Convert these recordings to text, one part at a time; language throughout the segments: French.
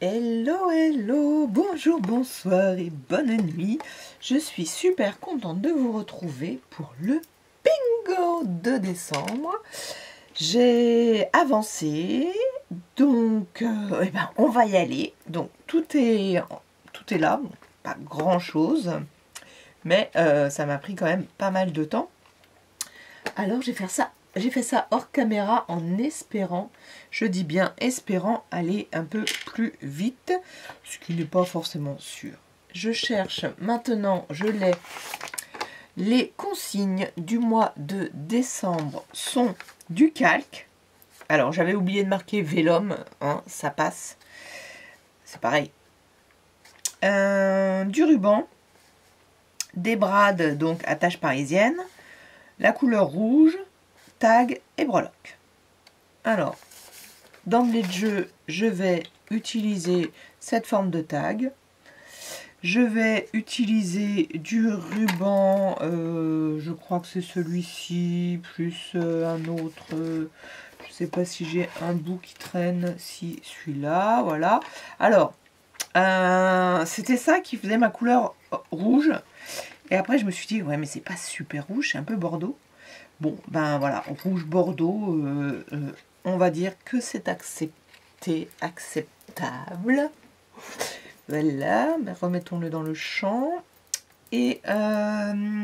Hello, hello, bonjour, bonsoir et bonne nuit. Je suis super contente de vous retrouver pour le bingo de décembre. J'ai avancé, donc on va y aller. Donc tout est là, bon, pas grand chose, mais ça m'a pris quand même pas mal de temps. Alors j'ai fait ça hors caméra en espérant, je dis bien espérant, aller un peu plus vite, ce qui n'est pas forcément sûr. Je cherche maintenant, je l'ai, les consignes du mois de décembre sont du calque. Alors j'avais oublié de marquer vélum, hein, ça passe, c'est pareil. Du ruban, des brades, donc attache parisienne, la couleur rouge, tag et breloque. Alors, d'emblée de jeu, je vais utiliser cette forme de tag. Je vais utiliser du ruban, je crois que c'est celui-ci, plus un autre, je ne sais pas si j'ai un bout qui traîne, si celui-là, voilà. Alors, c'était ça qui faisait ma couleur rouge. Et après, je me suis dit, ouais, mais c'est pas super rouge, c'est un peu bordeaux. Bon, ben voilà, rouge bordeaux, on va dire que c'est acceptable. Voilà, ben remettons-le dans le champ. Et alors,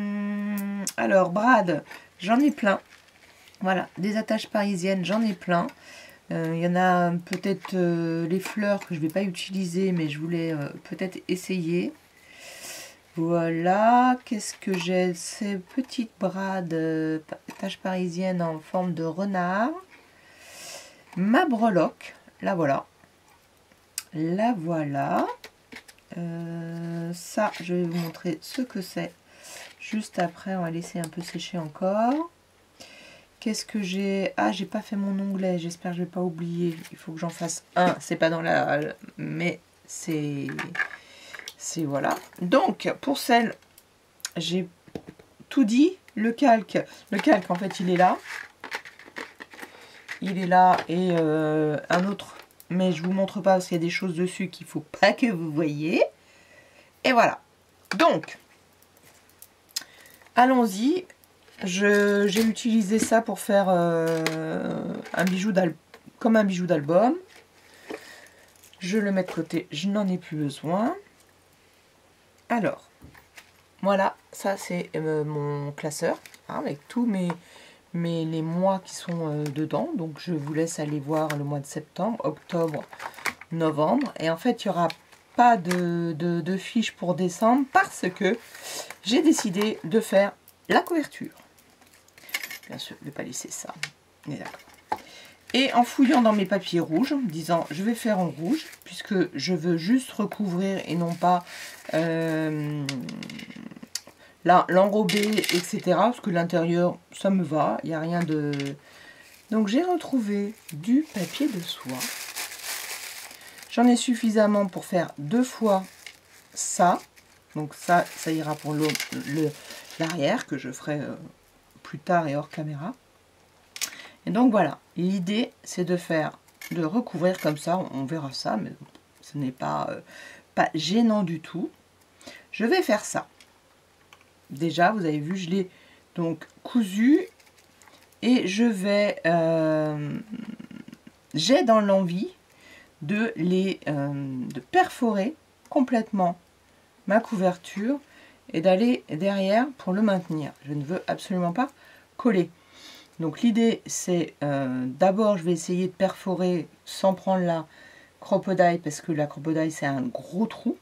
brad, j'en ai plein. Voilà, des attaches parisiennes, j'en ai plein. Il y en a peut-être les fleurs que je ne vais pas utiliser, mais je voulais peut-être essayer. Voilà, qu'est-ce que j'ai? Ces petites brades taches parisiennes en forme de renard. Ma breloque, la voilà. La voilà. Ça, je vais vous montrer ce que c'est. Juste après, on va laisser un peu sécher encore. Qu'est-ce que j'ai? Ah, j'ai pas fait mon onglet, j'espère que je vais pas oublier. Il faut que j'en fasse un, c'est pas dans la... mais c'est voilà. Donc, pour celle, j'ai tout dit. Le calque, en fait, il est là. Il est là et un autre, mais je vous montre pas parce qu'il y a des choses dessus qu'il faut pas que vous voyez. Et voilà. Donc, allons-y. J'ai utilisé ça pour faire un bijou comme un bijou d'album. Je le mets de côté, je n'en ai plus besoin. Alors, voilà, ça c'est mon classeur, hein, avec tous les mois qui sont dedans. Donc je vous laisse aller voir le mois de septembre, octobre, novembre. Et en fait, il n'y aura pas de fiche pour décembre parce que j'ai décidé de faire la couverture. Bien sûr, je ne vais pas laisser ça. On est d'accord. Et en fouillant dans mes papiers rouges, en me disant je vais faire en rouge, puisque je veux juste recouvrir et non pas l'enrober, etc. Parce que l'intérieur, ça me va, il n'y a rien de... Donc j'ai retrouvé du papier de soie. J'en ai suffisamment pour faire 2 fois ça. Donc ça ira pour l'arrière, que je ferai plus tard et hors caméra. Et donc voilà, l'idée c'est de recouvrir comme ça, on verra ça, mais ce n'est pas gênant du tout. Je vais faire ça. Déjà, vous avez vu, je l'ai donc cousu et je vais, j'ai dans l'envie de perforer complètement ma couverture et d'aller derrière pour le maintenir. Je ne veux absolument pas coller. Donc l'idée c'est d'abord je vais essayer de perforer sans prendre la crocodile parce que la crocodile c'est un gros trou.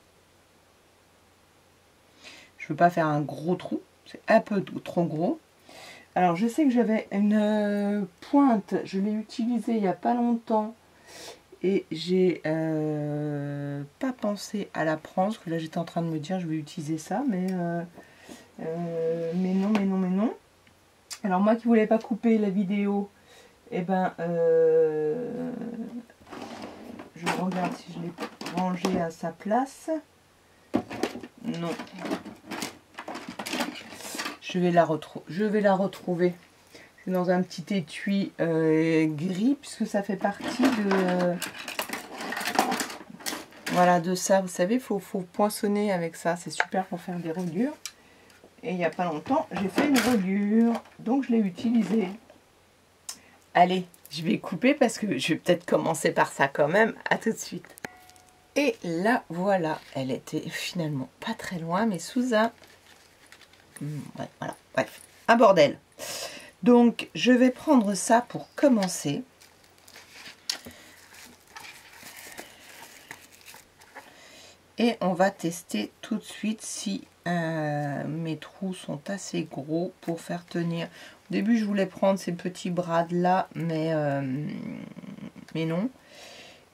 Je ne veux pas faire un gros trou, c'est un peu trop gros. Alors je sais que j'avais une pointe, je l'ai utilisée il n'y a pas longtemps et j'ai pas pensé à la prendre parce que là j'étais en train de me dire je vais utiliser ça, mais non. Alors moi qui voulais pas couper la vidéo, eh ben je regarde si je l'ai rangé à sa place. Non. Je vais la retrouver. C'est dans un petit étui gris puisque ça fait partie Voilà, de ça, vous savez, faut poinçonner avec ça. C'est super pour faire des reliures. Et il n'y a pas longtemps, j'ai fait une reliure. Donc, je l'ai utilisée. Allez, je vais couper parce que je vais peut-être commencer par ça quand même. À tout de suite. Et là, voilà. Elle était finalement pas très loin, mais sous un... Ouais, voilà, bref, un bordel. Donc, je vais prendre ça pour commencer. Et on va tester tout de suite si mes trous sont assez gros pour faire tenir. Au début, je voulais prendre ces petits brades là, mais non.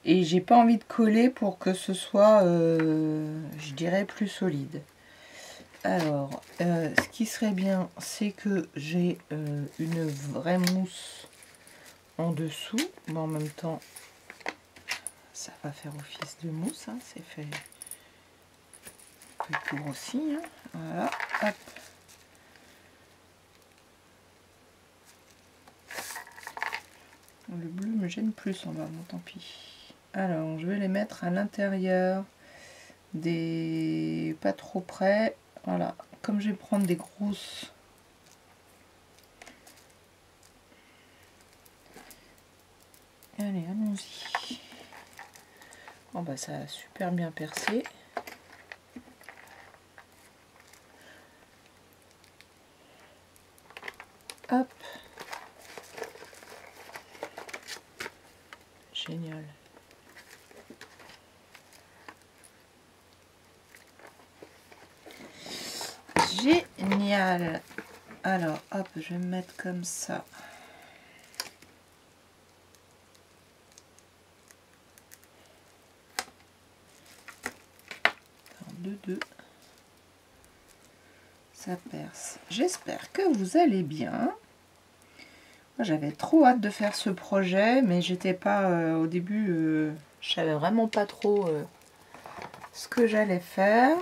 Et j'ai pas envie de coller pour que ce soit, je dirais, plus solide. Alors, ce qui serait bien, c'est que j'ai une vraie mousse en dessous. Mais en même temps, ça va faire office de mousse, hein, c'est fait. Pour aussi, hein. Voilà, hop. Le bleu me gêne plus en bas, bon tant pis. Alors, je vais les mettre à l'intérieur des... pas trop près. Voilà, comme je vais prendre des grosses... Allez, allons-y. Bon bah ça a super bien percé. Hop. Génial. Génial. Alors, hop, je vais me mettre comme ça. Deux. Ça perce. J'espère que vous allez bien. J'avais trop hâte de faire ce projet, mais j'étais pas au début, je savais vraiment pas trop ce que j'allais faire.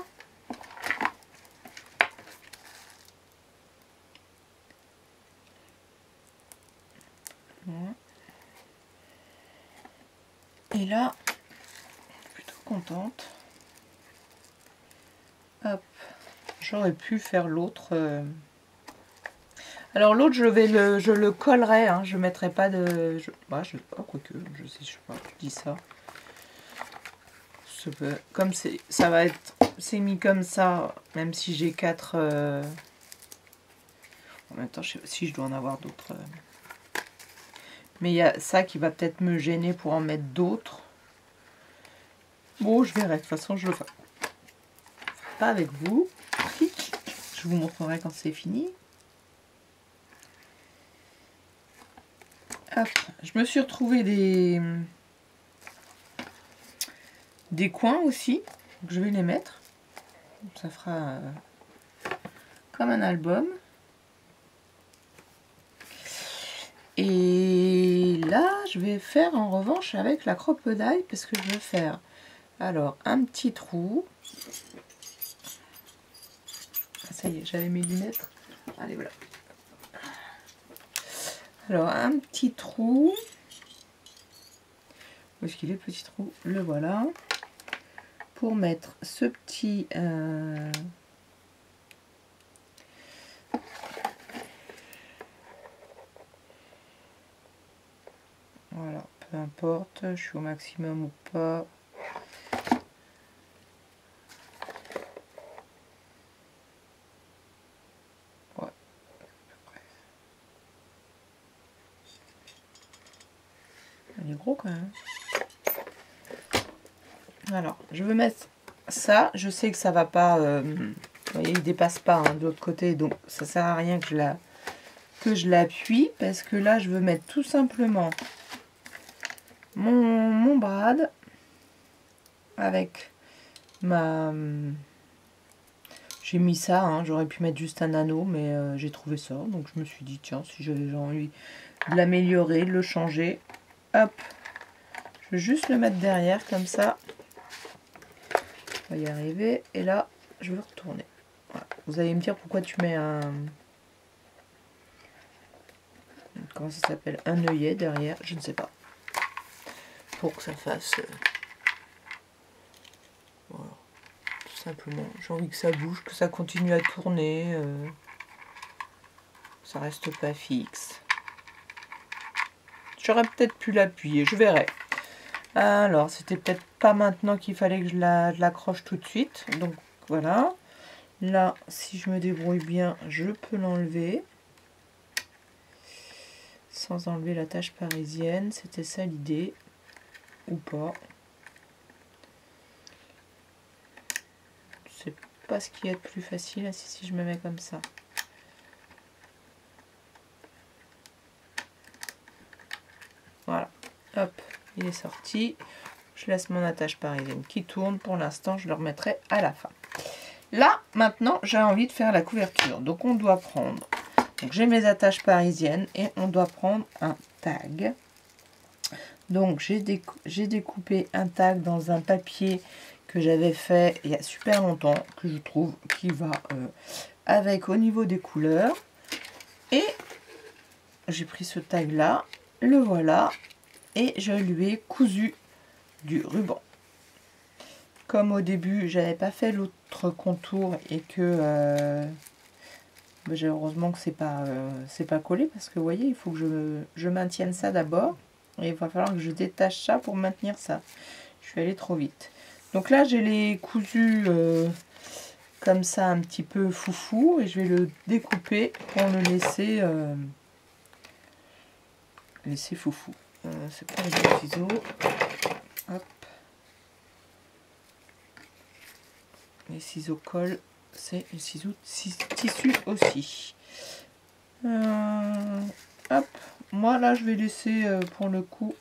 Et là, plutôt contente. Hop, j'aurais pu faire l'autre. Alors l'autre, je le collerai, hein, je mettrai pas de... je sais pas, quoique, je sais pas, tu dis ça. Comme ça va être... C'est mis comme ça, même si j'ai 4... En même temps, je sais pas si je dois en avoir d'autres. Mais il y a ça qui va peut-être me gêner pour en mettre d'autres. Bon, je verrai. De toute façon, je le ferai pas avec vous. Je vous montrerai quand c'est fini. Hop, je me suis retrouvé des coins aussi. Donc je vais les mettre. Ça fera comme un album. Et là, je vais faire en revanche avec la crocodile parce que je veux faire alors un petit trou. Ah, ça y est, j'avais mes lunettes. Allez, voilà. Alors, un petit trou. Où est-ce qu'il est, petit trou? Le voilà. Pour mettre ce petit... Voilà, peu importe, je suis au maximum ou pas. Ouais, il est gros quand même. Alors, je veux mettre ça. Je sais que ça va pas... vous voyez, il dépasse pas hein, de l'autre côté, donc ça sert à rien que je l'appuie, parce que là, je veux mettre tout simplement mon brad avec ma... J'ai mis ça, hein, j'aurais pu mettre juste un anneau, mais j'ai trouvé ça, donc je me suis dit, tiens, si j'avais envie de l'améliorer, de le changer, hop, je vais juste le mettre derrière, comme ça, on va y arriver, et là, je vais retourner. Voilà. Vous allez me dire pourquoi tu mets un... Comment ça s'appelle? Un œillet derrière, je ne sais pas. Pour que ça fasse... simplement. J'ai envie que ça bouge, que ça continue à tourner. Ça reste pas fixe. J'aurais peut-être pu l'appuyer, je verrai. Alors, c'était peut-être pas maintenant qu'il fallait que je l'accroche tout de suite. Donc, voilà. Là, si je me débrouille bien, je peux l'enlever. Sans enlever la tache parisienne. C'était ça l'idée. Ou pas. C'est pas ce qui est le plus facile si je me mets comme ça. Voilà. Hop, il est sorti. Je laisse mon attache parisienne qui tourne. Pour l'instant, je le remettrai à la fin. Là, maintenant, j'ai envie de faire la couverture. Donc, on doit prendre... Donc, j'ai mes attaches parisiennes et on doit prendre un tag. Donc, j'ai découpé un tag dans un papier que j'avais fait il y a super longtemps, que je trouve qui va avec au niveau des couleurs. Et j'ai pris ce tag-là, le voilà, et je lui ai cousu du ruban. Comme au début, j'avais pas fait l'autre contour et que heureusement que c'est pas collé parce que vous voyez, il faut que je maintienne ça d'abord et il va falloir que je détache ça pour maintenir ça. Je suis allée trop vite. Donc là, j'ai les cousus comme ça un petit peu foufou et je vais le découper pour le laisser foufou. C'est pas les ciseaux. Hop. Les ciseaux colle, c'est les ciseaux tissu aussi. Hop, moi là je vais laisser pour le coup.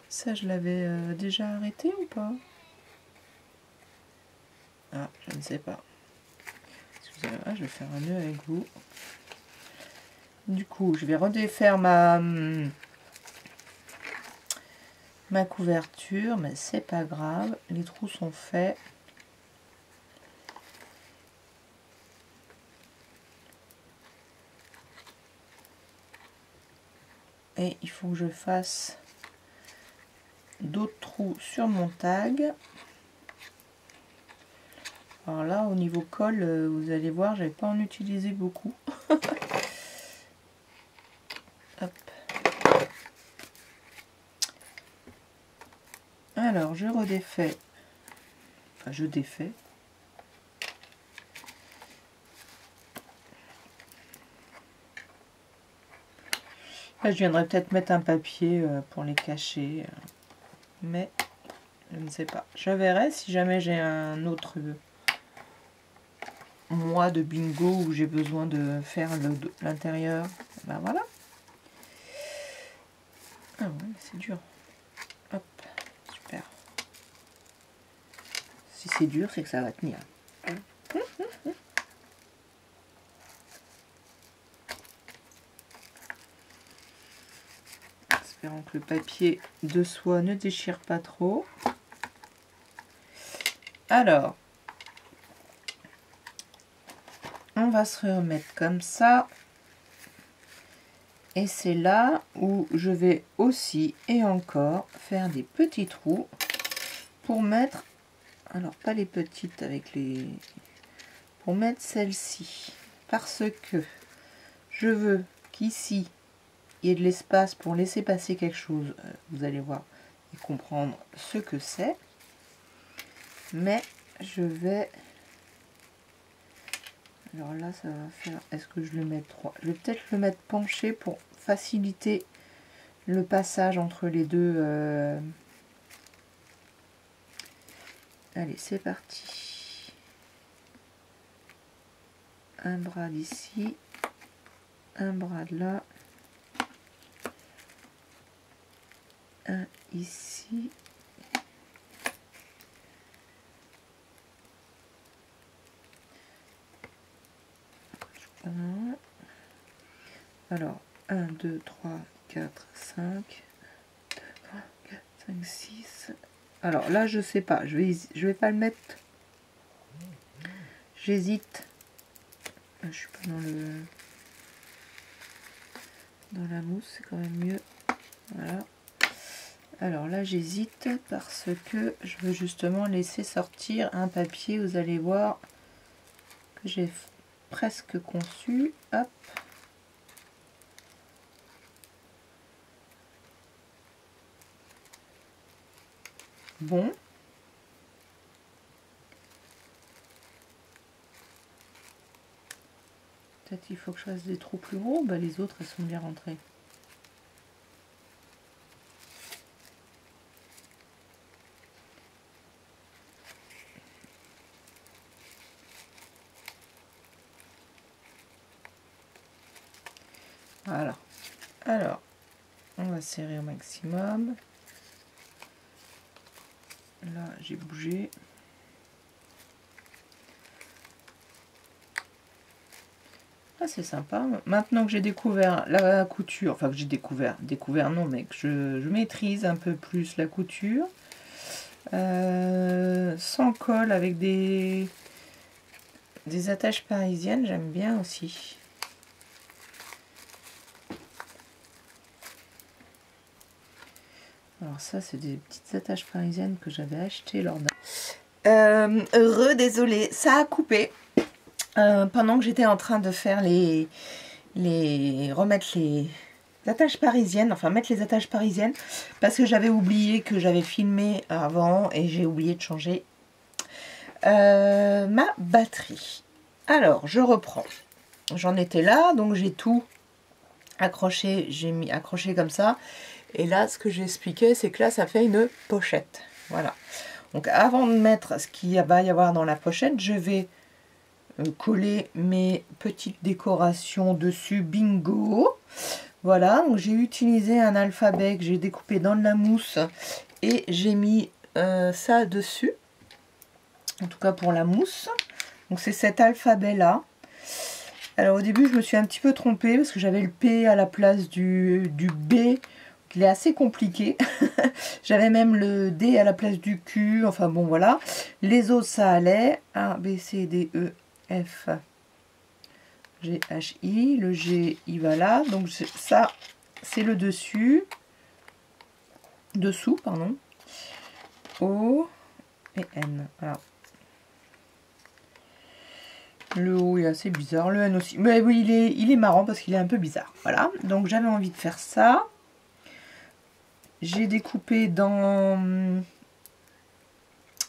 Ça je l'avais déjà arrêté ou pas? Ah, je ne sais pas. Excusez-moi, je vais faire un nœud avec vous. Du coup, je vais redéfaire ma couverture, mais c'est pas grave, les trous sont faits. Et il faut que je fasse d'autres trous sur mon tag. Alors là, au niveau colle, vous allez voir, j'avais pas en utilisé beaucoup. Hop. Alors, je redéfais. Enfin, je défais. Là, je viendrai peut-être mettre un papier pour les cacher. Mais, je ne sais pas. Je verrai si jamais j'ai un autre mois de bingo où j'ai besoin de faire l'intérieur. Ben voilà. Ah ouais, c'est dur. Hop, super. Si c'est dur, c'est que ça va tenir. Espérons que le papier de soie ne déchire pas trop. Alors, on va se remettre comme ça. Et c'est là où je vais aussi et encore faire des petits trous pour mettre, alors pas les petites avec les, pour mettre celle-ci. Parce que je veux qu'ici, il y ait de l'espace pour laisser passer quelque chose. Vous allez voir et comprendre ce que c'est. Mais je vais... Alors là, ça va faire... Est-ce que je le mets droit? Je vais peut-être le mettre penché pour faciliter le passage entre les deux. Allez, c'est parti. Un bras d'ici. Un bras de là. Un ici. Alors, 1, 2, 3, 4, 5, 2, 3, 4, 5, 6. Alors là, je sais pas, je vais pas le mettre. J'hésite. Je suis pas dans la mousse, c'est quand même mieux. Voilà. Alors là j'hésite parce que je veux justement laisser sortir un papier, vous allez voir que j'ai presque conçu. Hop. Bon. Peut-être il faut que je fasse des trous plus gros. Bah, les autres elles sont bien rentrées. Voilà. Alors, on va serrer au maximum. Là, j'ai bougé. Ah, c'est sympa. Maintenant que j'ai découvert la couture, enfin que j'ai découvert non, mais que je maîtrise un peu plus la couture, sans colle, avec des attaches parisiennes, j'aime bien aussi. Alors ça, c'est des petites attaches parisiennes que j'avais achetées lors d'un... désolé, ça a coupé. Pendant que j'étais en train de faire remettre les attaches parisiennes, enfin mettre les attaches parisiennes, parce que j'avais oublié que j'avais filmé avant et j'ai oublié de changer ma batterie. Alors, je reprends. J'en étais là, donc j'ai tout accroché, j'ai mis accroché comme ça. Et là, ce que j'expliquais, c'est que là, ça fait une pochette. Voilà. Donc, avant de mettre ce qu'il va y avoir dans la pochette, je vais coller mes petites décorations dessus. Bingo! Voilà, donc j'ai utilisé un alphabet que j'ai découpé dans de la mousse et j'ai mis ça dessus. En tout cas pour la mousse. Donc c'est cet alphabet là. Alors au début je me suis un petit peu trompée parce que j'avais le P à la place du B. Il est assez compliqué. J'avais même le D à la place du Q. Enfin bon voilà. Les autres ça allait. A, B, C, D, E, F, G, H, I. Le G il va là. Donc ça c'est le dessus. Dessous pardon. O et N. Voilà. Le O est assez bizarre, le N aussi. Mais oui, il est marrant parce qu'il est un peu bizarre. Voilà, donc j'avais envie de faire ça. J'ai découpé dans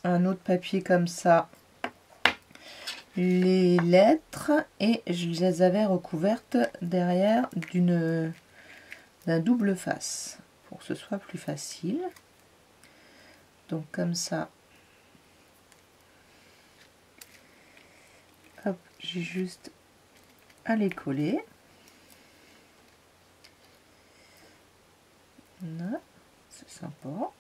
un autre papier comme ça les lettres et je les avais recouvertes derrière d'un double face pour que ce soit plus facile. Donc comme ça. Hop, j'ai juste à les coller. Là, c'est sympa.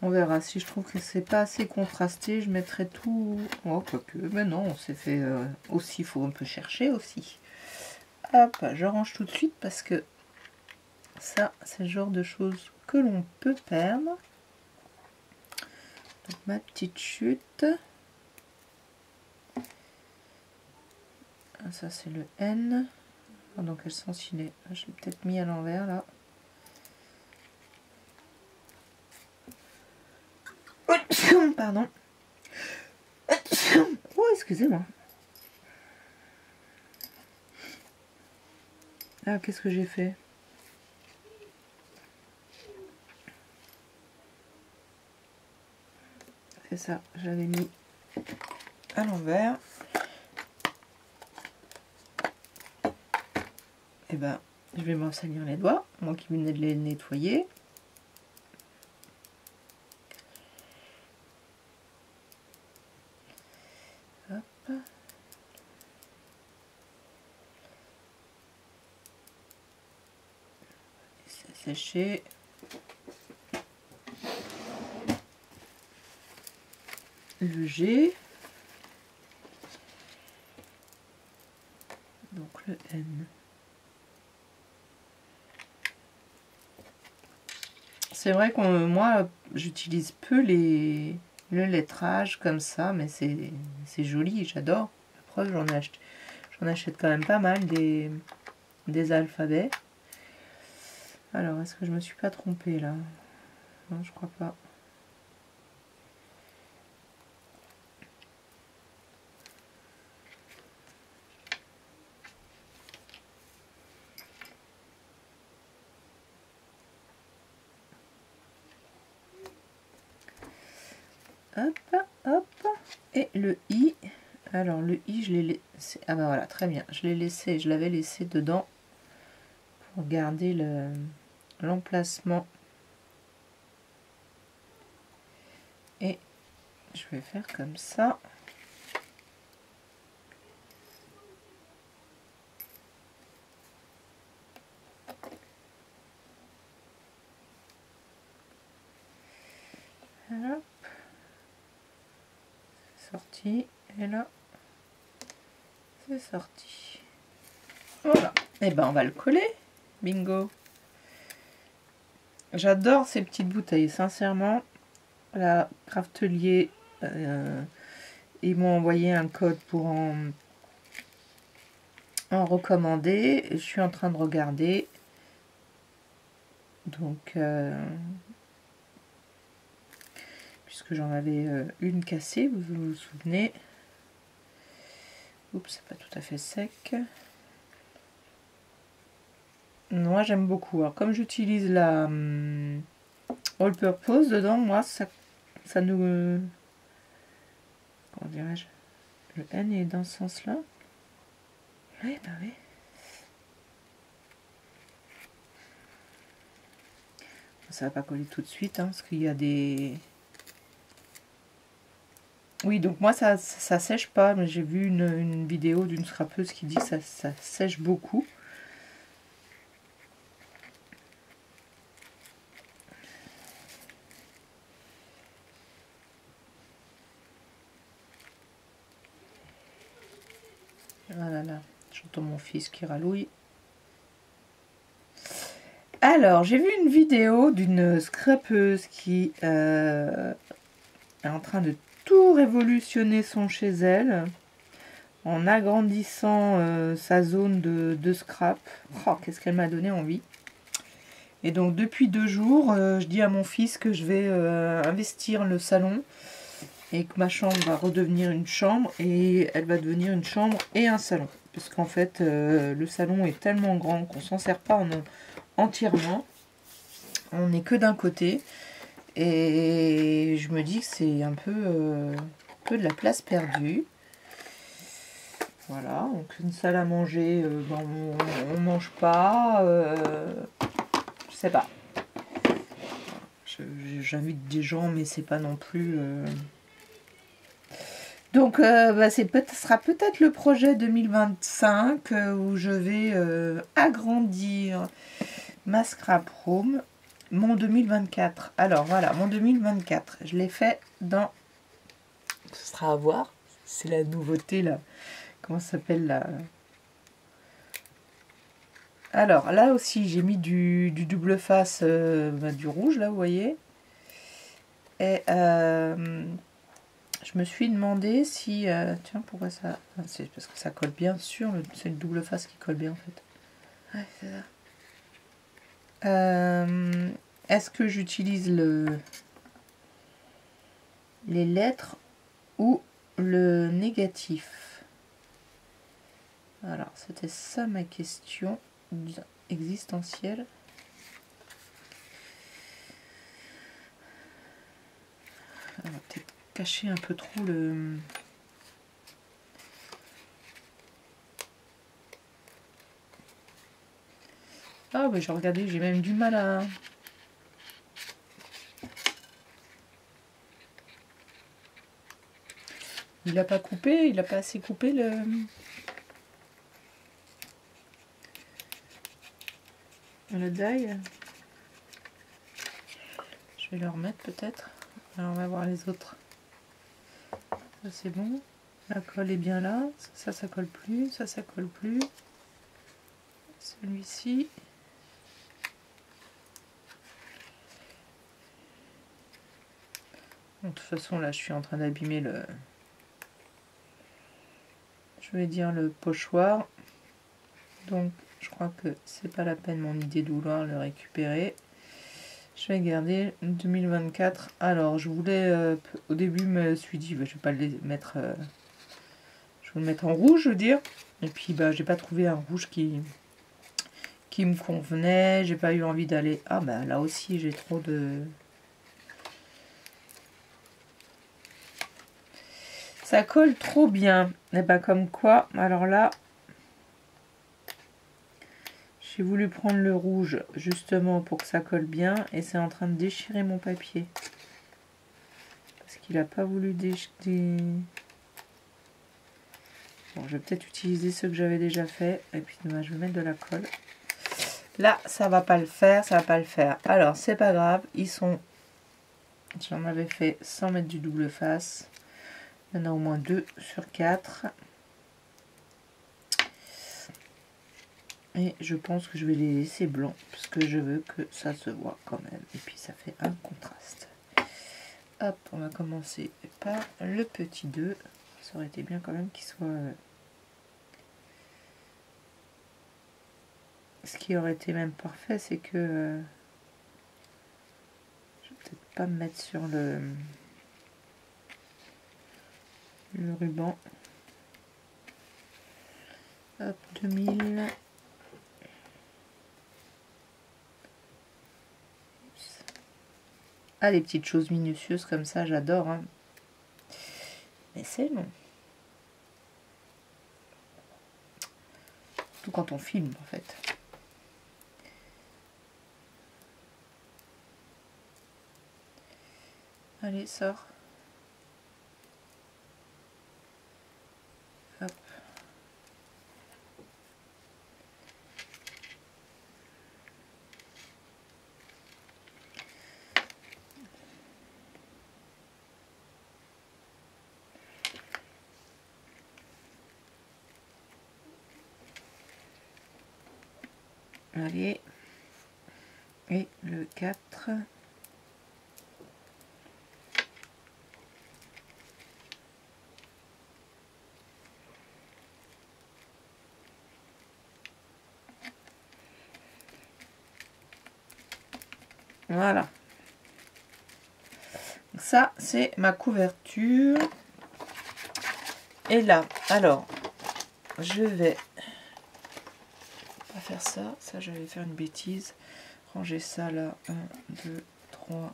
On verra, si je trouve que c'est pas assez contrasté, je mettrai tout... Oh, quoique, mais non, c'est fait aussi, il faut un peu chercher aussi. Hop, je range tout de suite parce que ça, c'est le genre de choses que l'on peut perdre. Donc ma petite chute. Ça, c'est le N. Oh, dans quel sens il est? Je l'ai peut-être mis à l'envers, là. Pardon. Oh, excusez-moi. Ah, qu'est-ce que j'ai fait? C'est ça, j'avais mis à l'envers. Et ben, je vais m'en salir les doigts, moi qui venais de les nettoyer. Hop. C'est séché. Le G. Donc le N. c'est vrai que moi, j'utilise peu le lettrage comme ça, mais c'est joli, j'adore. La preuve, j'en achète quand même pas mal des alphabets. Alors, est-ce que je me suis pas trompée là? Non, je crois pas. Hop, hop. Et le I. Alors, le I, je l'ai laissé... Ah ben voilà, très bien. Je l'avais laissé dedans pour garder l'emplacement. Et je vais faire comme ça. Hop. C'est sorti. Et là, c'est sorti. Voilà. Et ben on va le coller. Bingo. J'adore ces petites bouteilles, sincèrement. La Craftelier, ils m'ont envoyé un code pour en recommander. Je suis en train de regarder. Donc, puisque j'en avais une cassée, vous vous souvenez. Oups, c'est pas tout à fait sec. Moi, j'aime beaucoup. Alors, comme j'utilise la All Purpose dedans, moi, ça nous... comment dirais-je? Le N est dans ce sens-là. Oui, bah oui. Ça va pas coller tout de suite, hein, parce qu'il y a des... Oui, donc moi, ça sèche pas, mais j'ai vu une vidéo d'une scrapeuse qui dit que ça sèche beaucoup. Voilà, là, j'entends mon fils qui ralouille. Alors, j'ai vu une vidéo d'une scrapeuse qui est en train de tout révolutionner son chez elle en agrandissant sa zone de scrap. Oh, qu'est-ce qu'elle m'a donné envie. Et donc, depuis 2 jours, je dis à mon fils que je vais investir le salon et que ma chambre va redevenir une chambre et elle va devenir une chambre et un salon. Parce qu'en fait, le salon est tellement grand qu'on s'en sert pas entièrement. On n'est que d'un côté. Et je me dis que c'est un peu de la place perdue. Voilà, donc une salle à manger, ben on mange pas. Je sais pas. J'invite des gens, mais c'est pas non plus... Donc, bah, ce sera peut-être le projet 2025 où je vais agrandir ma scrap room. Mon 2024. Alors, voilà, mon 2024. Je l'ai fait dans... Ce sera à voir. C'est la nouveauté, là. Comment ça s'appelle, là? Alors, là aussi, j'ai mis du double face, du rouge, là, vous voyez. Et... je me suis demandé si... tiens, pourquoi ça... C'est parce que ça colle bien sur... C'est le double face qui colle bien, en fait. Ouais, c'est ça. Est-ce que j'utilise les lettres ou le négatif? Alors, c'était ça ma question existentielle. On va peut-être cacher un peu trop le... Ah, bah, j'ai regardé, j'ai même du mal à... Il n'a pas coupé, il n'a pas assez coupé le die. Je vais le remettre peut-être. Alors, on va voir les autres. Ça, c'est bon. La colle est bien là. Ça colle plus. Ça colle plus. Celui-ci. De toute façon, là, je suis en train d'abîmer le... Je vais dire le pochoir. Donc, je crois que c'est pas la peine mon idée de vouloir le récupérer. Je vais garder 2024. Alors, je voulais... au début, je me suis dit, bah, je vais pas le mettre... je vais le mettre en rouge, je veux dire. Et puis, bah, j'ai pas trouvé un rouge qui me convenait. J'ai pas eu envie d'aller... Ah, bah, là aussi, j'ai trop de... Ça colle trop bien. Et ben comme quoi, alors là, j'ai voulu prendre le rouge justement pour que ça colle bien. Et c'est en train de déchirer mon papier. Parce qu'il n'a pas voulu déchirer. Bon, je vais peut-être utiliser ceux que j'avais déjà fait. Et puis demain, je vais mettre de la colle. Là, ça va pas le faire, ça va pas le faire. Alors, c'est pas grave, ils sont... J'en avais fait sans mettre du double face. Il y en a au moins 2 sur 4. Et je pense que je vais les laisser blancs parce que je veux que ça se voit quand même. Et puis ça fait un contraste. Hop, on va commencer par le petit 2. Ça aurait été bien quand même qu'il soit... Ce qui aurait été même parfait, c'est que... je vais peut-être pas me mettre sur le ruban. Hop, 2000... Ah, les petites choses minutieuses comme ça, j'adore. Hein. Mais c'est long. Surtout quand on filme, en fait. Allez, sors. Hop. Allez, et le 4. Voilà. Ça, c'est ma couverture. Et là, alors, je vais... faire ça, je vais faire une bêtise, ranger ça là, 1, 2, 3,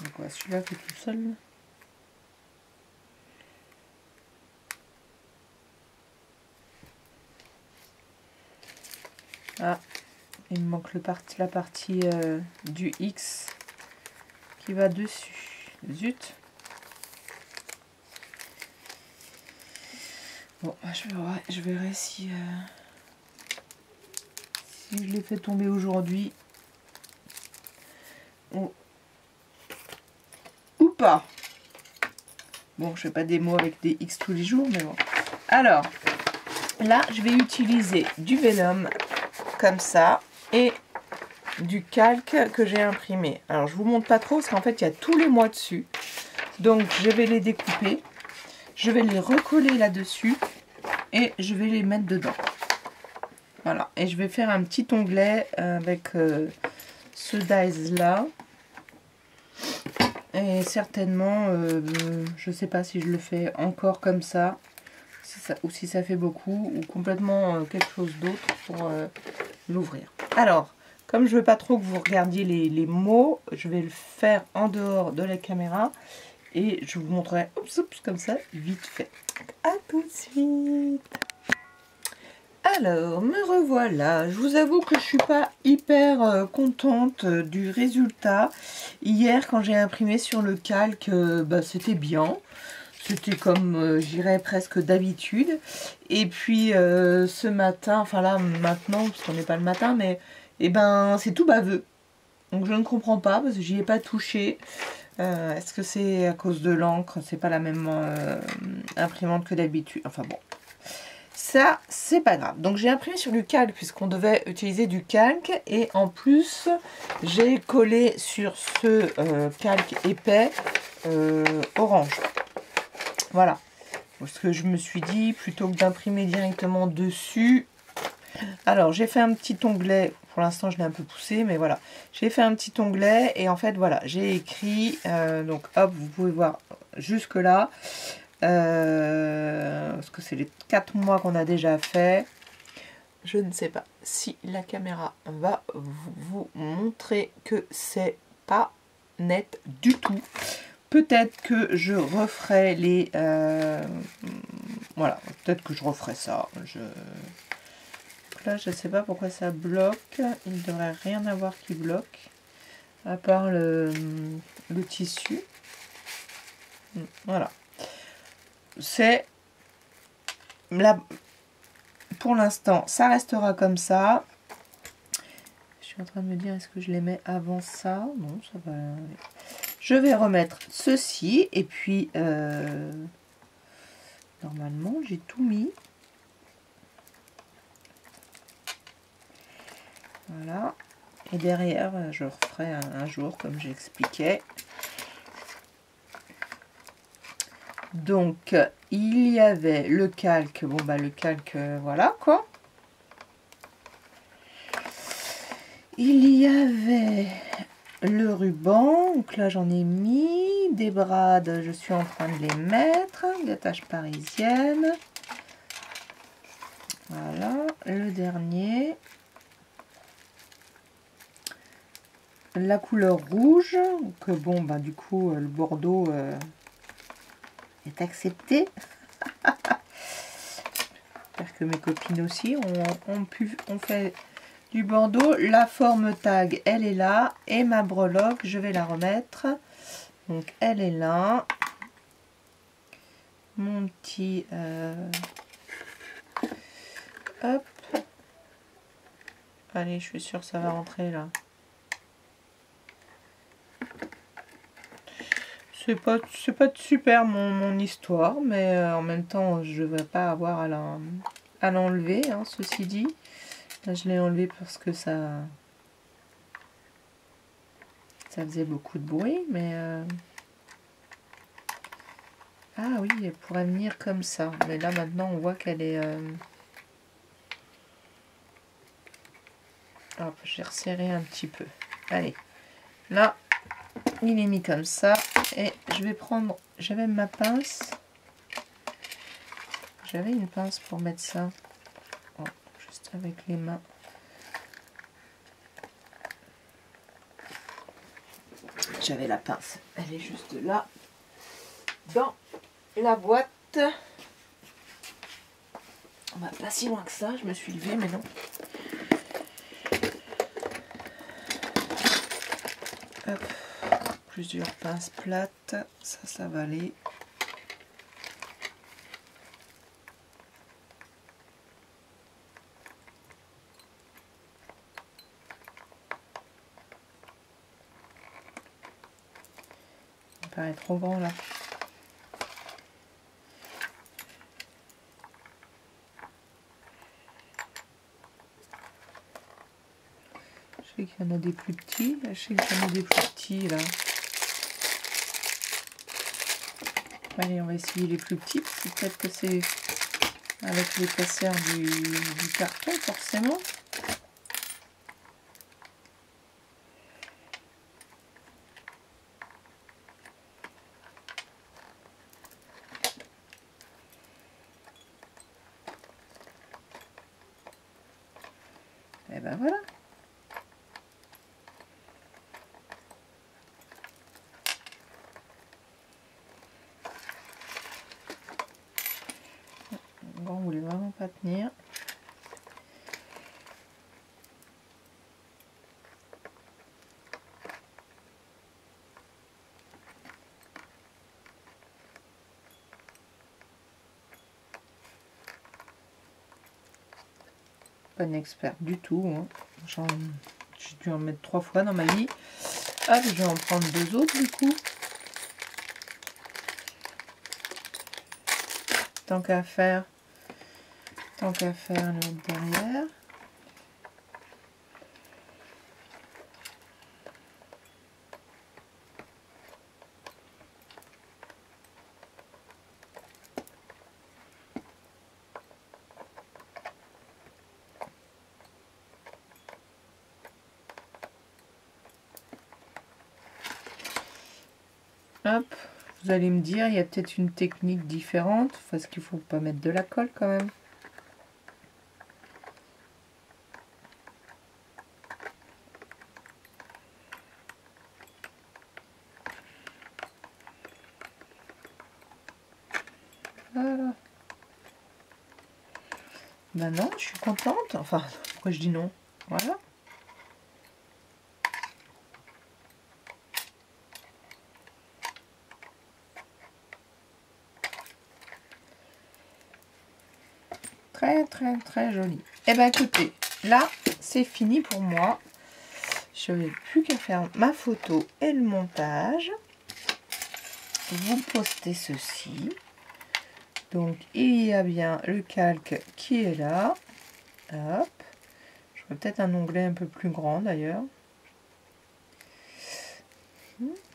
donc voilà, celui-là qui est tout seul. Ah, il me manque la partie du X qui va dessus. Zut. Bon, je verrai si je l'ai fait tomber aujourd'hui ou pas. Bon, je fais pas des mots avec des X tous les jours, mais bon. Alors, là, je vais utiliser du vélum comme ça et du calque que j'ai imprimé. Alors je vous montre pas trop parce qu'en fait il y a tous les mois dessus, donc je vais les découper, je vais les recoller là dessus et je vais les mettre dedans. Voilà, et je vais faire un petit onglet avec ce dies là, et certainement je sais pas si je le fais encore comme ça, ou si ça fait beaucoup, ou complètement quelque chose d'autre pour l'ouvrir. Alors, comme je veux pas trop que vous regardiez les mots, je vais le faire en dehors de la caméra et je vous montrerai comme ça, vite fait. À tout de suite. Alors, me revoilà. Je vous avoue que je suis pas hyper contente du résultat. Hier, quand j'ai imprimé sur le calque, c'était bien. C'était comme, j'irais presque d'habitude. Et puis, ce matin, enfin là, maintenant, parce qu'on n'est pas le matin, mais c'est tout baveux. Donc, je ne comprends pas, parce que j'y ai pas touché. Est-ce que c'est à cause de l'encre? C'est pas la même imprimante que d'habitude. Enfin bon, ça c'est pas grave. Donc j'ai imprimé sur du calque puisqu'on devait utiliser du calque. Et en plus, j'ai collé sur ce calque épais orange. Voilà. Parce que je me suis dit, plutôt que d'imprimer directement dessus... Alors, j'ai fait un petit onglet. Pour l'instant, je l'ai un peu poussé, mais voilà. J'ai fait un petit onglet et en fait, voilà, j'ai écrit... donc, hop, vous pouvez voir jusque-là. Parce que c'est les 4 mois qu'on a déjà fait. Je ne sais pas si la caméra va vous montrer que c'est pas net du tout. Peut-être que je referai les... voilà, peut-être que je referai ça. Là, je ne sais pas pourquoi ça bloque. Il ne devrait rien avoir qui bloque. À part le tissu. Voilà. C'est... là. Pour l'instant, ça restera comme ça. Je suis en train de me dire, est-ce que je les mets avant ça? Non, ça va... Je vais remettre ceci. Et puis, normalement, j'ai tout mis. Voilà. Et derrière, je referai un jour, comme j'expliquais. Donc, il y avait le calque. Bon, bah, le calque, voilà, quoi. Il y avait le ruban. Donc là, j'en ai mis. Des brades, je suis en train de les mettre. D'attache parisienne. Voilà. Le dernier. La couleur rouge. Que bon, bah, du coup, le bordeaux est accepté. J'espère que mes copines aussi ont fait du bordeaux. La forme tag, elle est là. Et ma breloque, je vais la remettre. Donc, elle est là. Mon petit... hop. Allez, je suis sûre que ça va rentrer là. C'est pas super mon histoire, mais en même temps, je ne vais pas avoir à l'enlever, hein, ceci dit. Là, je l'ai enlevé parce que ça faisait beaucoup de bruit, mais... ah oui, elle pourrait venir comme ça. Mais là, maintenant, on voit qu'elle est... hop, j'ai resserré un petit peu. Allez, là, il est mis comme ça. Et je vais prendre... j'avais ma pince. J'avais une pince pour mettre ça. Oh, juste avec les mains. J'avais la pince. Elle est juste là. Dans la boîte. Bah, pas si loin que ça. Je me suis levée, mais non. Hop. Plusieurs pinces plates. Ça va aller. Ça paraît trop grand là. Je sais qu'il y en a des plus petits. Je sais qu'il y en a des plus petits là. Allez, on va essayer les plus petits. Peut-être que c'est avec l'épaisseur du carton, forcément. Et ben voilà. Bon, on voulait vraiment pas tenir. Pas une experte du tout. Hein. J'ai dû en mettre 3 fois dans ma vie. Hop, je vais en prendre 2 autres du coup. tant qu'à faire le mettre derrière. Hop, vous allez me dire, il y a peut-être une technique différente, parce qu'il ne faut pas mettre de la colle quand même. Voilà. Ben non, je suis contente. Enfin, pourquoi je dis non? Voilà. Très très très joli. Et ben écoutez, là c'est fini pour moi. Je n'ai plus qu'à faire ma photo et le montage. Vous postez ceci. Donc il y a bien le calque qui est là. Hop. Je ferai peut-être un onglet un peu plus grand d'ailleurs.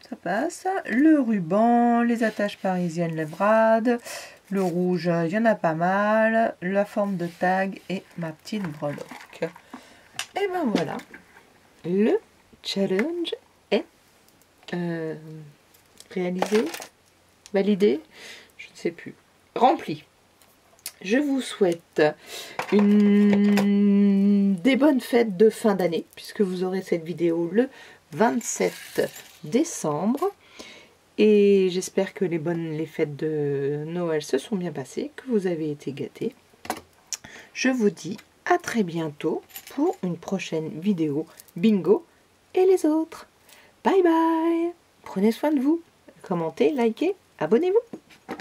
Ça passe. Le ruban, les attaches parisiennes, les brades. Le rouge, il y en a pas mal. La forme de tag et ma petite breloque. Et ben voilà. Le challenge est réalisé, validé, je ne sais plus, rempli. Je vous souhaite des bonnes fêtes de fin d'année, puisque vous aurez cette vidéo le 27 décembre. Et j'espère que les fêtes de Noël se sont bien passées, que vous avez été gâtés. Je vous dis à très bientôt pour une prochaine vidéo bingo et les autres. Bye bye. Prenez soin de vous. Commentez, likez, abonnez-vous.